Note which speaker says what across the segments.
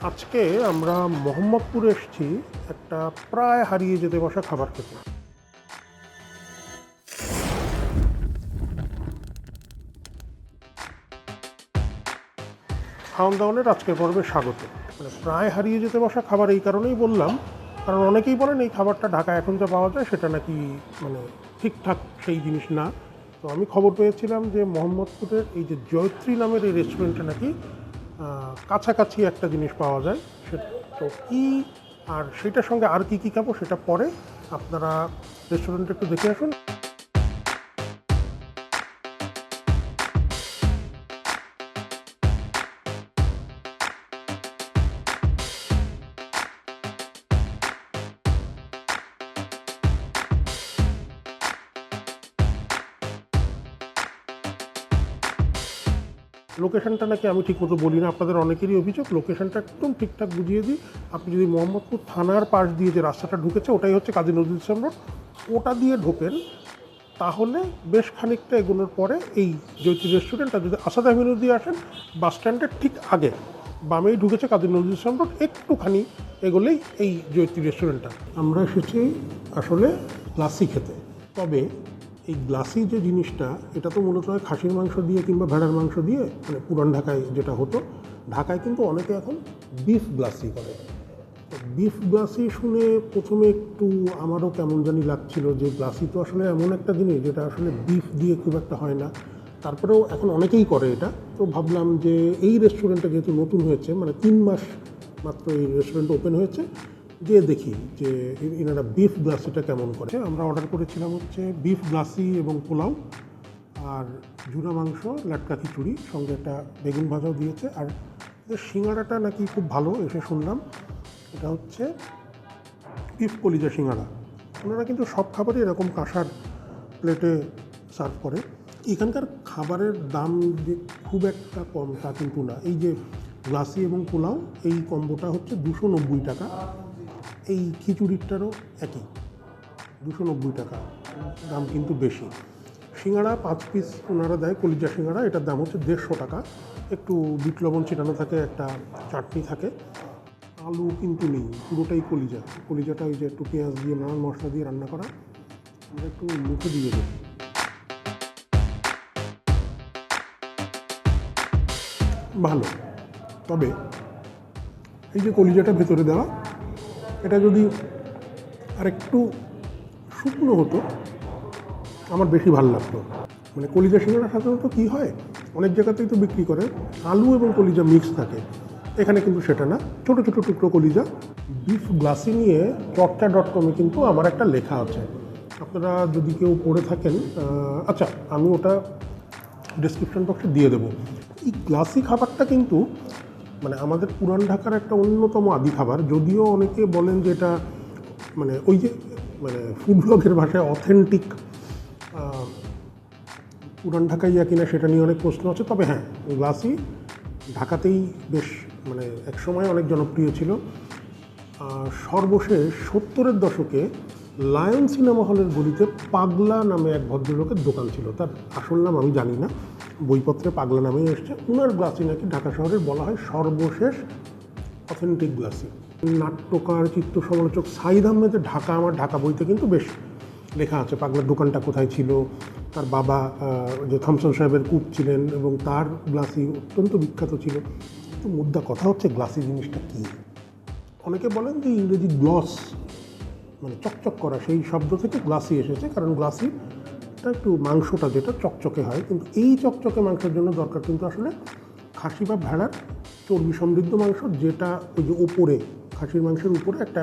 Speaker 1: আজকে আমরা মোহাম্মদপুরে এসেছি একটা প্রায় হারিয়ে যেতে বসা খাবার খেতে। খাওয়ান দাওয়ানের আজকের পর্বে স্বাগত। প্রায় হারিয়ে যেতে বসা খাবার এই কারণেই বললাম, কারণ অনেকেই বলেন এই খাবারটা ঢাকায় এখন যা পাওয়া যায় সেটা নাকি ঠিকঠাক সেই জিনিস না। তো আমি খবর পেয়েছিলাম যে মোহাম্মদপুরের এই যে জয়ত্রী নামের এই রেস্টুরেন্টে নাকি কাছাকাছি একটা জিনিস পাওয়া যায়। সে তো কী আর সেটার সঙ্গে আর কি খাবো সেটা পরে, আপনারা রেস্টুরেন্টে একটু দেখে আসুন। লোকেশনটা নাকি আমি ঠিকমতো বলি না, আপনাদের অনেকেরই অভিযোগ। লোকেশনটা একদম ঠিকঠাক বুঝিয়ে দিই। আপনি যদি মোহাম্মদপুর থানার পাশ দিয়ে যে রাস্তাটা ঢুকেছে ওটাই হচ্ছে কাজী নজরুল ইসলাম রোড, ওটা দিয়ে ঢোকেন তাহলে বেশ খানিকটা এগোনোর পরে এই জয়তী রেস্টুরেন্ট। আর যদি আসাদ অ্যাভিনিউ দিয়ে আসেন বাস স্ট্যান্ডের ঠিক আগে বামেই ঢুকেছে কাজী নজরুল ইসলাম রোড, একটুখানি এগোলেই এই জয়তী রেস্টুরেন্টটা। আমরা এসেছি আসলে গ্লাসি খেতে। তবে এই গ্লাসি যে জিনিসটা, এটা তো মূলত হয় খাসির মাংস দিয়ে কিংবা ভেড়ার মাংস দিয়ে, পুরান ঢাকায় যেটা হতো। ঢাকায় কিন্তু অনেকে এখন বিফ গ্লাসি করে। বিফ গ্লাসি শুনে প্রথমে একটু আমারও কেমন জানি লাগছিল যে গ্লাসি তো আসলে এমন একটা জিনিস যেটা আসলে বিফ দিয়ে খুব একটা হয় না। তারপরেও এখন অনেকেই করে এটা। তো ভাবলাম যে এই রেস্টুরেন্টটা যেহেতু নতুন হয়েছে, 3 মাস মাত্র এই রেস্টুরেন্ট ওপেন হয়েছে, যে দেখি যে এনারা বিফ গ্লাসিটা কেমন করে। আমরা অর্ডার করেছিলাম হচ্ছে বিফ গ্লাসি এবং পোলাও, আর জুড়া মাংস, লাটকা খিচুড়ি, সঙ্গে একটা বেগুন ভাজাও দিয়েছে। আর সিঙ্গাড়াটা নাকি খুব ভালো এসে শুনলাম। এটা হচ্ছে বিফ কলিজা সিঙ্গাড়া। ওনারা কিন্তু সব খাবারই এরকম কাঁসার প্লেটে সার্ভ করে। এখানকার খাবারের দাম যে খুব একটা কম তা কিন্তু না। এই যে গ্লাসি এবং পোলাও এই কম্বোটা হচ্ছে 290 টাকা। এই খিচুড়িটারও একই 290 টাকা, দাম কিন্তু বেশি। সিঙ্গাড়া 5 পিস ওনারা দেয়, কলিজা সিঙ্গাড়া, এটার দাম হচ্ছে 150 টাকা। একটু বিট লবণ ছিটানো থাকে, একটা চাটনি থাকে, আলু কিন্তু নেই, পুরোটাই কলিজা। কলিজাটা ওই যে একটু পেঁয়াজ দিয়ে নানান মশলা দিয়ে রান্না করা। আমরা একটু মুখে দিয়ে দেবো। ভালো, তবে এই যে কলিজাটা ভেতরে দেওয়া, এটা যদি আর একটু শুকনো হতো আমার বেশি ভালো লাগতো। কলিজা সিঙ্গাড়া সাধারণত কী হয়, অনেক জায়গাতেই তো বিক্রি করে আলু এবং কলিজা মিক্স থাকে, এখানে কিন্তু সেটা না, ছোটো ছোটো টুকরো কলিজা। বিফ গ্লাসি নিয়ে চর্চা.com-এ কিন্তু আমার একটা লেখা আছে, আপনারা যদি কেউ পড়ে থাকেন, আচ্ছা আমি ওটা ডেসক্রিপশন বক্সে দিয়ে দেবো। এই গ্লাসি খাবারটা কিন্তু আমাদের পুরান ঢাকার একটা অন্যতম আদি খাবার। যদিও অনেকে বলেন যে এটা ওই যে ফুড ব্লগের ভাষায় অথেন্টিক পুরান ঢাকাইয়া কিনা সেটা নিয়ে অনেক প্রশ্ন আছে। তবে হ্যাঁ, গ্লাসি ঢাকাতেই বেশ এক সময় অনেক জনপ্রিয় ছিল। সর্বশেষ 70-এর দশকে লায়ন সিনেমা হলের গলিতে পাগলা নামে এক ভদ্রলোকের দোকান ছিল, তার আসল নাম আমি জানি না, বইপত্রে পাগলা নামেই এসছে। ওনার গ্লাসি নাকি ঢাকা শহরের বলা হয় সর্বশেষ অথেন্টিক গ্লাসি। নাট্যকার, চিত্র সমালোচক সাইদ আহমেদের ঢাকা আমার ঢাকা বইতে কিন্তু বেশ লেখা আছে পাগলার দোকানটা কোথায় ছিল। তার বাবা যে থমসন সাহেবের কুক ছিলেন এবং তার গ্লাসি অত্যন্ত বিখ্যাত ছিল। তো মুদ্রা কথা হচ্ছে গ্লাসি জিনিসটা কী। অনেকে বলেন যে ইংরেজি গ্লস চকচক করা, সেই শব্দ থেকে গ্লাসি এসেছে, কারণ গ্লাসিটা একটু মাংসটা যেটা চকচকে হয়। কিন্তু এই চকচকে মাংসের জন্য দরকার কিন্তু আসলে খাসি বা ভেড়ার চর্বি সমৃদ্ধ মাংস, যেটা ওই যে ওপরে খাসির মাংসের উপরে একটা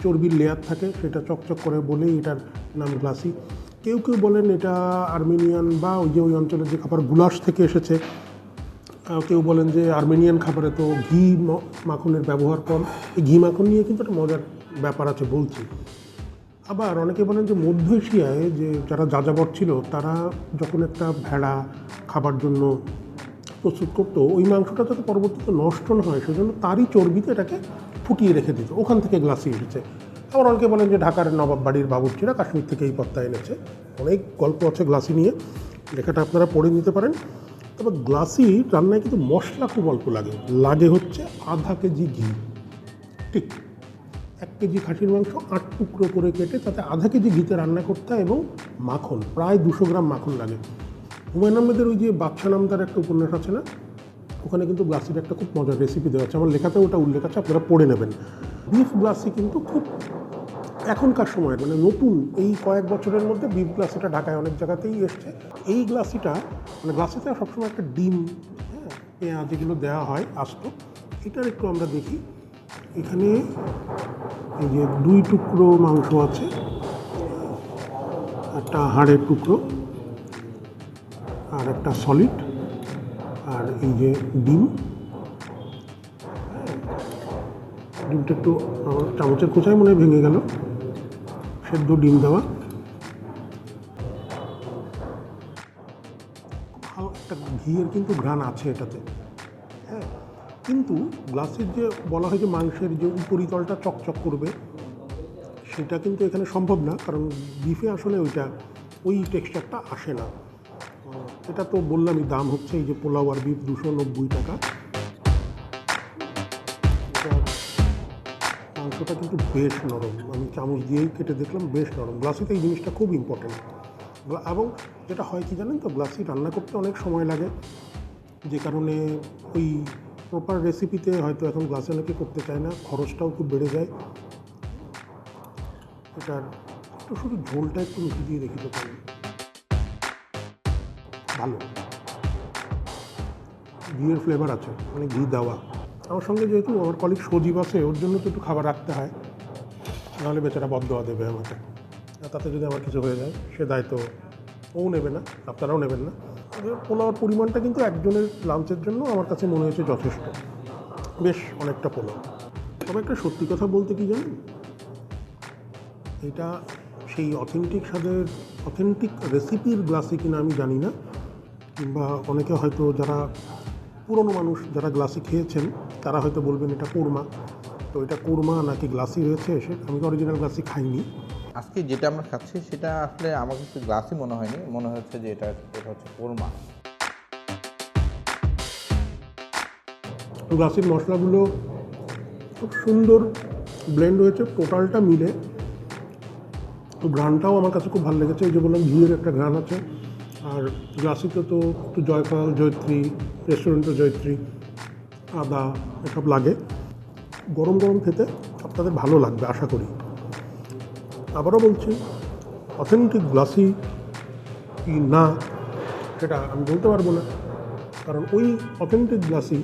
Speaker 1: চর্বির লেয়ার থাকে, সেটা চকচক করে বলেই এটার নাম গ্লাসি। কেউ কেউ বলেন এটা আর্মেনিয়ান বা ওই যে ওই অঞ্চলের যে খাবার গুলাশ থেকে এসেছে। কেউ বলেন যে আর্মেনিয়ান খাবারে তো ঘি মাখনের ব্যবহার কম, এই ঘি মাখন নিয়ে কিন্তু একটা মজার ব্যাপার আছে বলছি। আবার অনেকে বলেন যে মধ্য এশিয়ায় যে যারা যাযাবর ছিল তারা যখন একটা ভেড়া খাবার জন্য প্রস্তুত করতো, ওই মাংসটা যাতে পরবর্তীতে নষ্ট না হয় সেজন্য তারই চর্বিতে এটাকে ফুটিয়ে রেখে দিত, ওখান থেকে গ্লাসি এসেছে। আবার অনেকে বলেন যে ঢাকার নবাব বাড়ির বাবুর্চিরা কাশ্মীর থেকে এই পত্তা এনেছে। অনেক গল্প আছে গ্লাসি নিয়ে, লেখাটা আপনারা পড়ে নিতে পারেন। তবে গ্লাসি রান্নায় কিন্তু মশলা খুব অল্প লাগে, লাগে হচ্ছে আধা কেজি ঘি। ঠিক 1 কেজি খাসির মাংস 8 টুকরো করে কেটে তাতে আধা কেজি ঘিতে রান্না করতে হয়, এবং মাখন প্রায় 200 গ্রাম মাখন লাগে। হুমায়ুন আহমেদের ওই যে বাদশা নামদার একটা উপন্যাস আছে না, ওখানে কিন্তু গ্লাসির একটা খুব মজার রেসিপি দেওয়া আছে, আমার লেখাতে ওটা উল্লেখ আছে, আপনারা পড়ে নেবেন। বিফ গ্লাসি কিন্তু খুব এখনকার সময়ের, মানে নতুন এই কয়েক বছরের মধ্যে বিফ গ্লাসিটা ঢাকায় অনেক জায়গাতেই এসছে। এই গ্লাসিটা মানে গ্লাসিতে সবসময় একটা ডিম, হ্যাঁ, পেঁয়াজ এগুলো দেওয়া হয় আস্ত। এটার একটু আমরা দেখি, এখানে এই যে 2 টুকরো মাংস আছে, একটা হাড়ের টুকরো আর একটা সলিড, আর এই যে ডিম, ডিমটা একটু চামচের কোচায় মনে হয় ভেঙে গেল, সেদ্ধ ডিম দেওয়া, ভালো একটা ঘিয়ের কিন্তু ঘ্রাণ আছে এটাতে। হ্যাঁ, কিন্তু গ্লাসের যে বলা হয় যে মাংসের যে উপরিতলটা চকচক করবে, সেটা কিন্তু এখানে সম্ভব না, কারণ বিফে আসলে ওই টেক্সচারটা আসে না। এটা তো বললামই, দাম হচ্ছে এই যে পোলাও আর বিফ 290 টাকা। মাংসটা কিন্তু বেশ নরম, আমি চামচ দিয়েই কেটে দেখলাম, বেশ নরম। গ্লাসিতে এই জিনিসটা খুব ইম্পর্টেন্ট। এবং যেটা হয় কি জানেন তো, গ্লাসি রান্না করতে অনেক সময় লাগে, যে কারণে ওই প্রপার রেসিপিতে হয়তো এখন গ্লাসে অনেকে করতে চায় না, খরচটাও খুব বেড়ে যায়। এটার একটু শুধু ঝোলটা একটু মিশিয়ে দিয়ে রেখে দিতে পারি, ভালো ঘিয়ের ফ্লেভার আছে, মানে ঘি দেওয়া। আমার সঙ্গে যেহেতু আমার কলিগ সজীব আছে, ওর জন্য তো একটু খাবার রাখতে হয়, নাহলে বেচারা বদদোয়া দেবে আমাকে, আর তাতে যদি আমার কিছু হয়ে যায় সে দায়িত্ব ও নেবে না, আপনারাও নেবেন না। পোলাওর পরিমাণটা কিন্তু একজনের লাঞ্চের জন্য আমার কাছে মনে হয়েছে যথেষ্ট, বেশ অনেকটা পোলাও। তবে একটা সত্যি কথা বলতে কি জানেন, এটা সেই অথেন্টিক স্বাদের অথেন্টিক রেসিপির গ্লাসি কিনা আমি জানি না, কিংবা অনেকে হয়তো যারা পুরনো মানুষ যারা গ্লাসি খেয়েছেন তারা হয়তো বলবেন এটা কোরমা। তো এটা কোরমা নাকি গ্লাসি হয়েছে, সে আমি তো অরিজিনাল গ্লাসি খাইনি।
Speaker 2: আজকে যেটা আমরা খাচ্ছি সেটা আসলে আমার কাছে গ্লাসই মনে হয়নি, মনে হচ্ছে যে এটা হচ্ছে কোরমা।
Speaker 1: গ্লাসির মশলাগুলো খুব সুন্দর ব্লেন্ড হয়েছে, টোটালটা মিলে ঘ্রাণটাও আমার কাছে খুব ভালো লেগেছে। এই যে বললাম ঘিয়ের একটা ঘ্রাণ আছে, আর গ্লাসিতে তো একটু জয়ফল, জয়ত্রী, রেস্টুরেন্টের জয়ত্রী, আদা এসব লাগে। গরম গরম খেতে আপনাদের ভালো লাগবে আশা করি। আবারও বলছি, অথেন্টিক গ্লাসি কি না সেটা আমি বলতে পারবো না, কারণ ওই অথেন্টিক গ্লাসি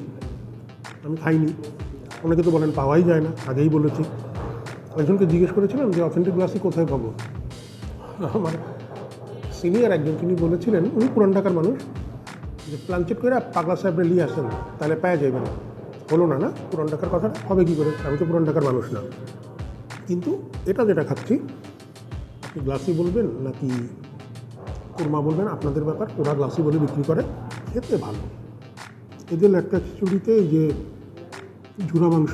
Speaker 1: আমি খাইনি। অনেকে তো বলেন পাওয়াই যায় না, আগেই বলেছি। একজনকে জিজ্ঞেস করেছিলাম যে অথেন্টিক গ্লাসি কোথায় পাবো, আমার সিনিয়র একজন তিনি বলেছিলেন, উনি পুরান ঢাকার মানুষ, যে প্ল্যানচেট করে পাগলা সাহেবরে নিয়ে আসেন তাহলে পাওয়া যাবে না। হলো না, না পুরান ঢাকার কথাটা হবে কী করে, আমি তো পুরান ঢাকার মানুষ না। কিন্তু এটা যেটা খাচ্ছি, আপনি গ্লাসি বলবেন নাকি কোরমা বলবেন আপনাদের ব্যাপার, ওরা গ্লাসি বলে বিক্রি করে, খেতে ভালো। এদের একটা খিচুড়িতে এই যে ঝুরা মাংস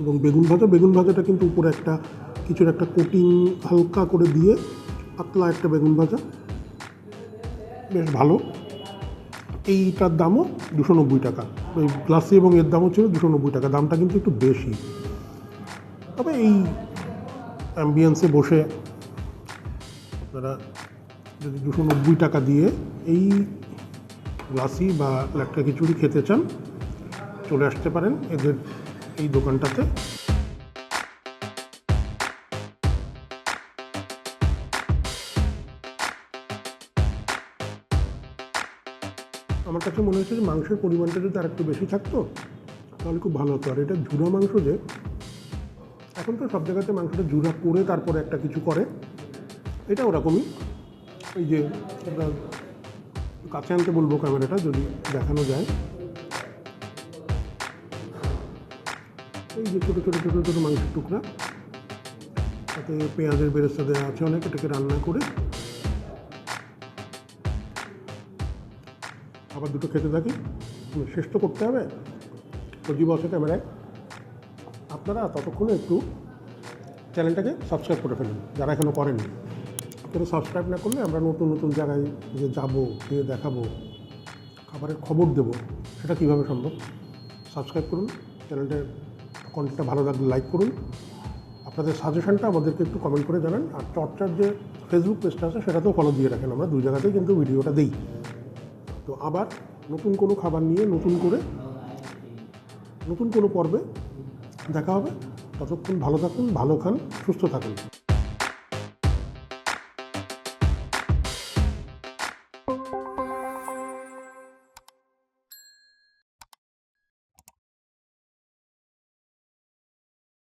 Speaker 1: এবং বেগুন ভাজাটা কিন্তু উপরে একটা কিছুর একটা কোটিং হালকা করে দিয়ে পাতলা একটা বেগুন ভাজা, বেশ ভালো। এইটার দামও 290 টাকা, ওই গ্লাসি এবং এর দামও ছিল 290 টাকা, দামটা কিন্তু একটু বেশি। তবে এই অ্যাম্বিয়েন্সে বসে আপনারা যদি 290 টাকা দিয়ে এই গ্লাসি বা ল্যাটকা খিচুড়ি খেতে চান, চলে আসতে পারেন এদের এই দোকানটাতে। আমার কাছে মনে হচ্ছে যে মাংসের পরিমাণটা যদি আর একটু বেশি থাকতো তাহলে খুব ভালো হতো। আর এটা ঝুরা মাংস, যে এখন তো সব জায়গাতে মাংসটা ঝুরা করে তারপরে একটা কিছু করে, এটা ওরকমই। এই যে আমরা কাছে আনতে বলবো ক্যামেরাটা যদি দেখানো যায়, এই যে ছোটো ছোটো ছোটো ছোটো মাংসের টুকরা, তাতে পেঁয়াজের বেরেস্তা দেওয়া আছে অনেক, এটাকে রান্না করে আবার দুটো খেতে থাকি। শেষ তো করতে হবে, সজীব আছে ক্যামেরায়। আপনারা ততক্ষণে একটু চ্যানেলটাকে সাবস্ক্রাইব করে ফেলুন যারা এখনও করেননি। আপনারা সাবস্ক্রাইব না করলে আমরা নতুন নতুন জায়গায় যে যাবো, গিয়ে দেখাবো, খাবারের খবর দেবো, সেটা কীভাবে সম্ভব? সাবস্ক্রাইব করুন চ্যানেলটার, কন্টেন্টটা ভালো লাগলে লাইক করুন, আপনাদের সাজেশনটা আমাদেরকে একটু কমেন্ট করে জানান। আর চর্চার যে ফেসবুক পেজটা আছে সেটাতেও ফলো দিয়ে রাখেন, আমরা 2 জায়গাতেই কিন্তু ভিডিওটা দিই। তো আবার নতুন কোনো খাবার নিয়ে নতুন কোনো পর্বে দেখা হবে। ততক্ষণ ভালো থাকুন, ভালো খান, সুস্থ থাকুন।